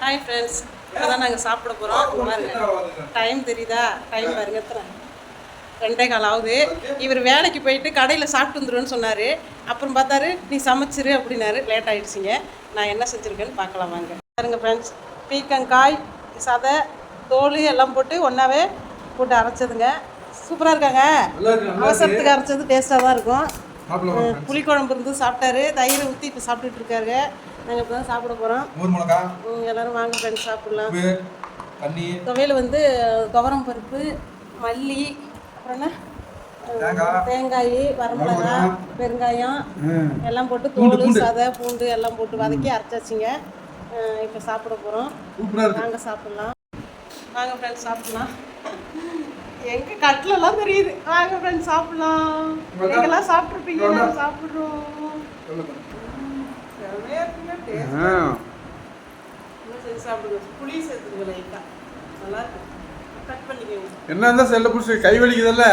Hi friends, இப்போ தான் நாங்கள் சாப்பிட போகிறோம். பாருங்க டைம் தெரியுதா? டைம் பாருங்க எத்தனை 2:15 ஆகுது. இவர் வேலைக்கு போயிட்டு கடையில் சாப்பிட்டு வந்துடுவேன்னு சொன்னார். அப்புறம் பார்த்தாரு நீ சமைச்சிரு அப்படின்னாரு. லேட் ஆகிடுச்சிங்க. நான் என்ன செஞ்சுருக்கேன்னு பார்க்கலாம் வாங்க. பாருங்க ஃப்ரெண்ட்ஸ், பீக்கங்காய் சதை தோல் எல்லாம் போட்டு ஒன்றாவே போட்டு அரைச்சதுங்க. சூப்பராக இருக்காங்க. அவசரத்துக்கு அரைச்சது டேஸ்ட்டாக தான் இருக்கும். புளிக்குழம்பு இருந்து சாப்பிட்டாரு. தயிரை ஊற்றி இப்போ சாப்பிட்டுட்டு இருக்காரு. நாங்கள் இப்போ தான் சாப்பிட போகிறோம். எல்லோரும் வாங்க ஃப்ரெண்ட்ஸ் சாப்பிட்லாம். துவையல் வந்து துவரம் பருப்பு, மல்லி, அப்புறம் என்ன தேங்காய், வரமிளகா, பெருங்காயம் எல்லாம் போட்டு தோல் சதை பூண்டு எல்லாம் போட்டு வதக்கி அரைச்சாச்சுங்க. இப்போ சாப்பிட போகிறோம். வாங்க சாப்பிட்லாம். வாங்க ஃப்ரெண்ட்ஸ் சாப்பிட்லாம். எங்கள் கட்டிலெல்லாம் தெரியுது. வாங்க ஃப்ரெண்ட்ஸ் சாப்பிட்லாம். நீங்கள்லாம் சாப்பிட்ருப்பீங்க. நாங்கள் சாப்பிட்றோம். புளி சேர்த்துருங்க லைட்டா. நல்லா இருக்கும். கட் பண்ணிக்கோங்க. என்ன செல்ல புடிச்சு கை வலிக்குதல்ல.